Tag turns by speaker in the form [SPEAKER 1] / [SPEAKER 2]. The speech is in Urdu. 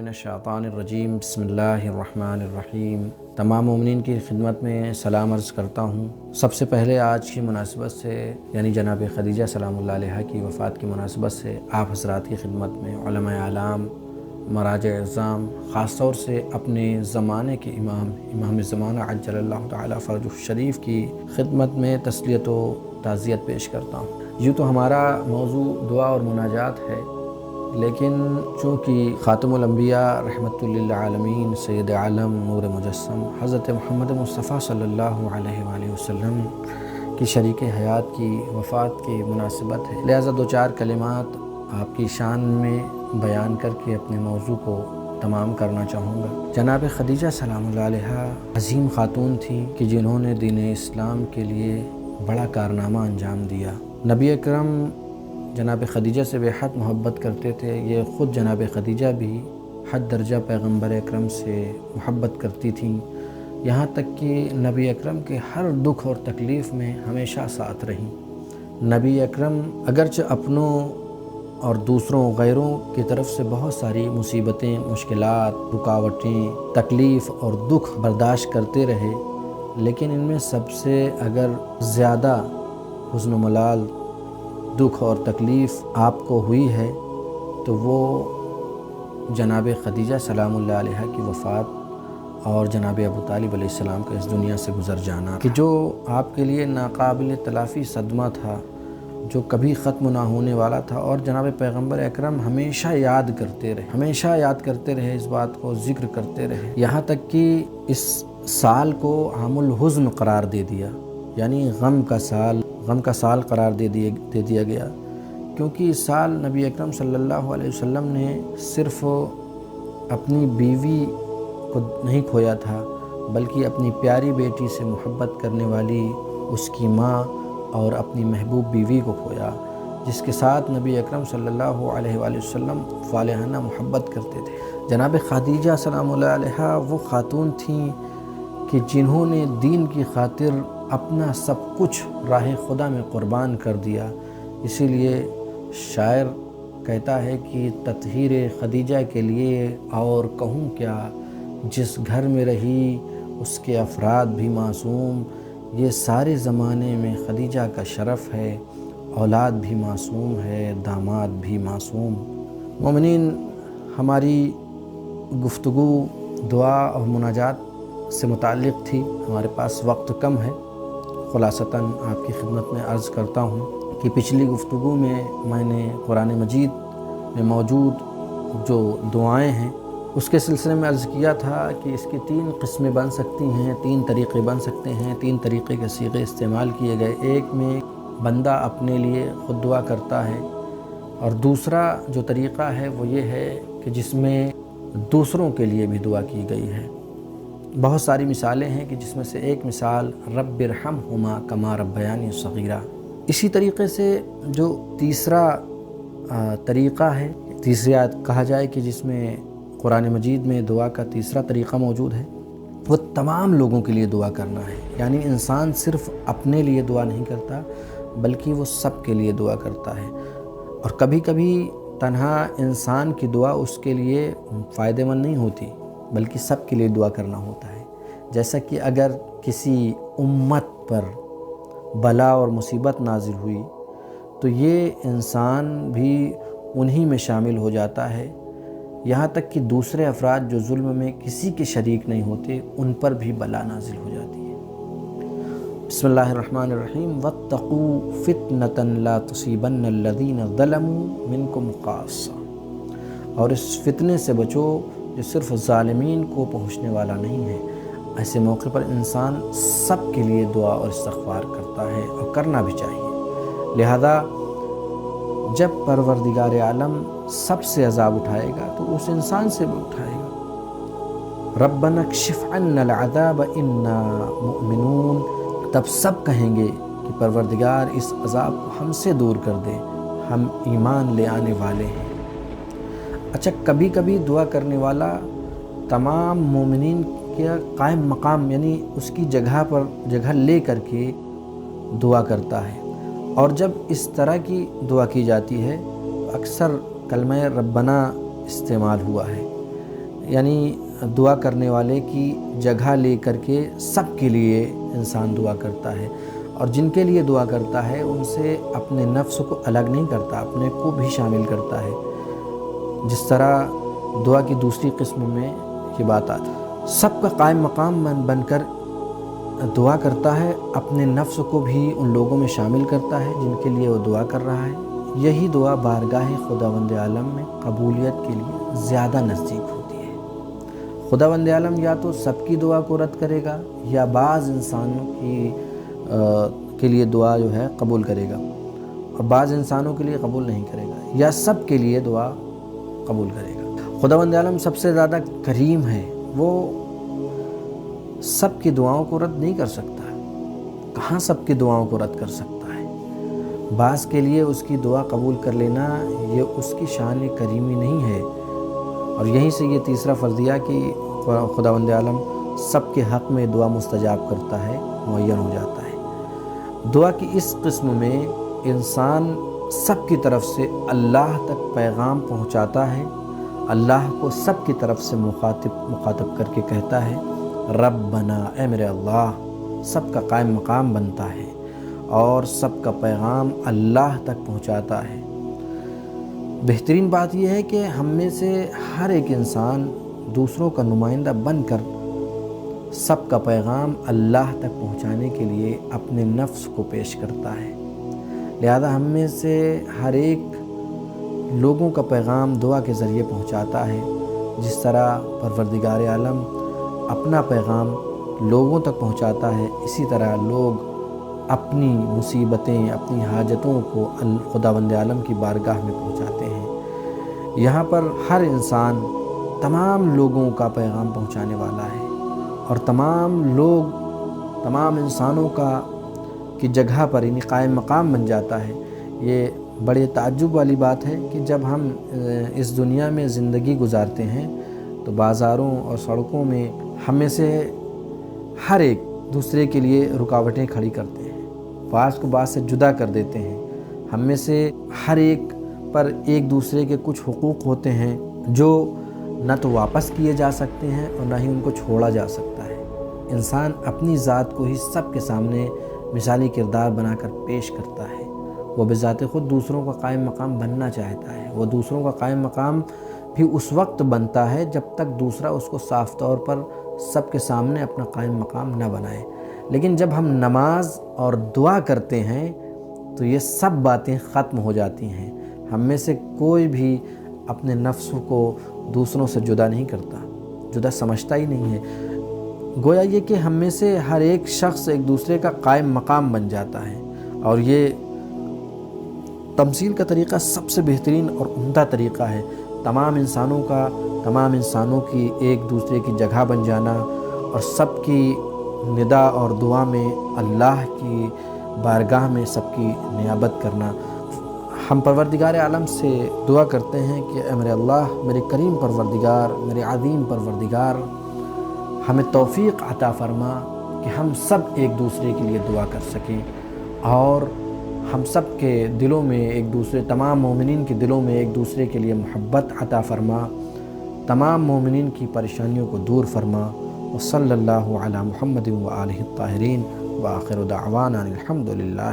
[SPEAKER 1] الشیطان الرجیم بسم اللہ الرحمن الرحیم۔ تمام مومنین کی خدمت میں سلام عرض کرتا ہوں۔ سب سے پہلے آج کی مناسبت سے یعنی جناب خدیجہ سلام اللہ علیہا کی وفات کی مناسبت سے آپ حضرات کی خدمت میں علماء اعلام، مراجع اعظام، خاص طور سے اپنے زمانے کے امام زمانہ عجل اللہ تعالی فرجہ الشریف کی خدمت میں تسلیت و تعزیت پیش کرتا ہوں۔ یوں تو ہمارا موضوع دعا اور مناجات ہے، لیکن چونکہ خاتم الانبیاء رحمت للعالمین سید عالم نور مجسم حضرت محمد مصطفیٰ صلی اللہ علیہ وآلہ وسلم کی شریک حیات کی وفات کی مناسبت ہے، لہذا دو چار کلمات آپ کی شان میں بیان کر کے اپنے موضوع کو تمام کرنا چاہوں گا۔ جناب خدیجہ سلام اللہ علیہا عظیم خاتون تھیں کہ جنہوں نے دین اسلام کے لیے بڑا کارنامہ انجام دیا۔ نبی اکرم جناب خدیجہ سے بے حد محبت کرتے تھے، یہ خود جناب خدیجہ بھی حد درجہ پیغمبر اکرم سے محبت کرتی تھیں، یہاں تک کہ نبی اکرم کے ہر دکھ اور تکلیف میں ہمیشہ ساتھ رہیں۔ نبی اکرم اگرچہ اپنوں اور دوسروں غیروں کی طرف سے بہت ساری مصیبتیں، مشکلات، رکاوٹیں، تکلیف اور دکھ برداشت کرتے رہے، لیکن ان میں سب سے اگر زیادہ حزن و ملال، دکھ اور تکلیف آپ کو ہوئی ہے تو وہ جناب خدیجہ سلام اللہ علیہا کی وفات اور جناب ابو طالب علیہ السلام کا اس دنیا سے گزر جانا کہ جو آپ کے لیے ناقابل تلافی صدمہ تھا، جو کبھی ختم نہ ہونے والا تھا، اور جناب پیغمبر اکرم ہمیشہ یاد کرتے رہے اس بات کو، ذکر کرتے رہے، یہاں تک کہ اس سال کو عام الحزن قرار دے دیا، یعنی غم کا سال قرار دے دیا گیا، کیونکہ اس سال نبی اکرم صلی اللہ علیہ وسلم نے صرف اپنی بیوی کو نہیں کھویا تھا، بلکہ اپنی پیاری بیٹی سے محبت کرنے والی اس کی ماں اور اپنی محبوب بیوی کو کھویا، جس کے ساتھ نبی اکرم صلی اللہ علیہ وآلہ وسلم والہانہ محبت کرتے تھے۔ جناب خدیجہ سلام اللہ علیہا وہ خاتون تھیں کہ جنہوں نے دین کی خاطر اپنا سب کچھ راہ خدا میں قربان کر دیا۔ اسی لیے شاعر کہتا ہے کہ تطہیر خدیجہ کے لیے اور کہوں کیا، جس گھر میں رہی اس کے افراد بھی معصوم، یہ سارے زمانے میں خدیجہ کا شرف ہے، اولاد بھی معصوم ہے، داماد بھی معصوم۔ مومنین، ہماری گفتگو دعا اور مناجات سے متعلق تھی، ہمارے پاس وقت کم ہے، خلاصتاً آپ کی خدمت میں عرض کرتا ہوں کہ پچھلی گفتگو میں نے قرآن مجید میں موجود جو دعائیں ہیں اس کے سلسلے میں عرض کیا تھا کہ اس کی 3 قسمیں بن سکتی ہیں، 3 طریقے بن سکتے ہیں، 3 طریقے کے صیغے استعمال کیے گئے۔ ایک میں بندہ اپنے لیے خود دعا کرتا ہے، اور دوسرا جو طریقہ ہے وہ یہ ہے کہ جس میں دوسروں کے لیے بھی دعا کی گئی ہے۔ بہت ساری مثالیں ہیں کہ جس میں سے ایک مثال رب ارحمہما کما ربیانی صغیرا۔ اسی طریقے سے جو تیسرا طریقہ ہے، تیسری آیت کہا جائے کہ جس میں قرآن مجید میں دعا کا تیسرا طریقہ موجود ہے، وہ تمام لوگوں کے لیے دعا کرنا ہے، یعنی انسان صرف اپنے لیے دعا نہیں کرتا بلکہ وہ سب کے لیے دعا کرتا ہے، اور کبھی کبھی تنہا انسان کی دعا اس کے لیے فائدہ مند نہیں ہوتی بلکہ سب کے لیے دعا کرنا ہوتا ہے۔ جیسا کہ اگر کسی امت پر بلا اور مصیبت نازل ہوئی تو یہ انسان بھی انہی میں شامل ہو جاتا ہے، یہاں تک کہ دوسرے افراد جو ظلم میں کسی کے شریک نہیں ہوتے ان پر بھی بلا نازل ہو جاتی ہے۔ بسم اللہ الرحمن الرحیم واتقوا فتنة لا تصیبن الذین ظلموا منکم خاصہ، اور اس فتنے سے بچو جو صرف ظالمین کو پہنچنے والا نہیں ہے۔ ایسے موقع پر انسان سب کے لیے دعا اور استغفار کرتا ہے، اور کرنا بھی چاہیے۔ لہذا جب پروردگار عالم سب سے عذاب اٹھائے گا تو اس انسان سے بھی اٹھائے گا۔ ربنا اکشف عنا العذاب انا مؤمنون، تب سب کہیں گے کہ پروردگار اس عذاب کو ہم سے دور کر دے، ہم ایمان لے آنے والے ہیں۔ اچھا، کبھی کبھی دعا کرنے والا تمام مومنین کے قائم مقام یعنی اس کی جگہ لے کر کے دعا کرتا ہے، اور جب اس طرح کی دعا کی جاتی ہے اکثر کلمہ ربنا استعمال ہوا ہے، یعنی دعا کرنے والے کی جگہ لے کر کے سب کے لیے انسان دعا کرتا ہے، اور جن کے لیے دعا کرتا ہے ان سے اپنے نفس کو الگ نہیں کرتا، اپنے کو بھی شامل کرتا ہے۔ جس طرح دعا کی دوسری قسم میں یہ بات آتی ہے، سب کا قائم مقام بن کر دعا کرتا ہے، اپنے نفس کو بھی ان لوگوں میں شامل کرتا ہے جن کے لیے وہ دعا کر رہا ہے۔ یہی دعا بارگاہ خداوند عالم میں قبولیت کے لیے زیادہ نزدیک ہوتی ہے۔ خداوند عالم یا تو سب کی دعا کو رد کرے گا، یا بعض انسانوں کے لیے دعا جو ہے قبول کرے گا، اور بعض انسانوں کے لیے قبول نہیں کرے گا، یا سب کے لیے دعا قبول کرے گا۔ خداوند عالم سب سے زیادہ کریم ہے، وہ سب کی دعاؤں کو رد نہیں کر سکتا۔ کہاں سب کی دعاؤں کو رد کر سکتا ہے؟ بعض کے لیے اس کی دعا قبول کر لینا یہ اس کی شان کریمی نہیں ہے، اور یہیں سے یہ تیسرا فرضیہ کہ خداوند عالم سب کے حق میں دعا مستجاب کرتا ہے معین ہو جاتا ہے۔ دعا کی اس قسم میں انسان سب کی طرف سے اللہ تک پیغام پہنچاتا ہے، اللہ کو سب کی طرف سے مخاطب کر کے کہتا ہے ربنا، اے میرے اللہ، سب کا قائم مقام بنتا ہے اور سب کا پیغام اللہ تک پہنچاتا ہے۔ بہترین بات یہ ہے کہ ہم میں سے ہر ایک انسان دوسروں کا نمائندہ بن کر سب کا پیغام اللہ تک پہنچانے کے لیے اپنے نفس کو پیش کرتا ہے۔ لہذا ہم میں سے ہر ایک لوگوں کا پیغام دعا کے ذریعے پہنچاتا ہے۔ جس طرح پروردگار عالم اپنا پیغام لوگوں تک پہنچاتا ہے، اسی طرح لوگ اپنی مصیبتیں، اپنی حاجتوں کو خداوند عالم کی بارگاہ میں پہنچاتے ہیں۔ یہاں پر ہر انسان تمام لوگوں کا پیغام پہنچانے والا ہے، اور تمام انسانوں کی جگہ پر یعنی قائم مقام بن جاتا ہے۔ یہ بڑے تعجب والی بات ہے کہ جب ہم اس دنیا میں زندگی گزارتے ہیں تو بازاروں اور سڑکوں میں ہم میں سے ہر ایک دوسرے کے لیے رکاوٹیں کھڑی کرتے ہیں، بعض کو بعض سے جدا کر دیتے ہیں۔ ہم میں سے ہر ایک پر ایک دوسرے کے کچھ حقوق ہوتے ہیں جو نہ تو واپس کیے جا سکتے ہیں اور نہ ہی ان کو چھوڑا جا سکتا ہے۔ انسان اپنی ذات کو ہی سب کے سامنے مثالی کردار بنا کر پیش کرتا ہے۔ وہ بذات خود دوسروں کا قائم مقام بننا چاہتا ہے۔ وہ دوسروں کا قائم مقام بھی اس وقت بنتا ہے جب تک دوسرا اس کو صاف طور پر سب کے سامنے اپنا قائم مقام نہ بنائے۔ لیکن جب ہم نماز اور دعا کرتے ہیں تو یہ سب باتیں ختم ہو جاتی ہیں۔ ہم میں سے کوئی بھی اپنے نفس کو دوسروں سے جدا نہیں کرتا، جدا سمجھتا ہی نہیں ہے۔ گویا یہ کہ ہم میں سے ہر ایک شخص ایک دوسرے کا قائم مقام بن جاتا ہے، اور یہ تمثیل کا طریقہ سب سے بہترین اور عمدہ طریقہ ہے۔ تمام انسانوں کی ایک دوسرے کی جگہ بن جانا، اور سب کی ندا اور دعا میں اللہ کی بارگاہ میں سب کی نیابت کرنا۔ ہم پروردگار عالم سے دعا کرتے ہیں کہ اے میرے اللہ، میرے کریم پروردگار، میرے عظیم پروردگار، ہمیں توفیق عطا فرما کہ ہم سب ایک دوسرے کے لیے دعا کر سکیں، اور ہم سب کے دلوں میں تمام مومنین کے دلوں میں ایک دوسرے کے لیے محبت عطا فرما، تمام مومنین کی پریشانیوں کو دور فرما۔ وصلی اللہ علی محمد وآلہ الطاہرین، وآخر دعوانا الحمد للہ۔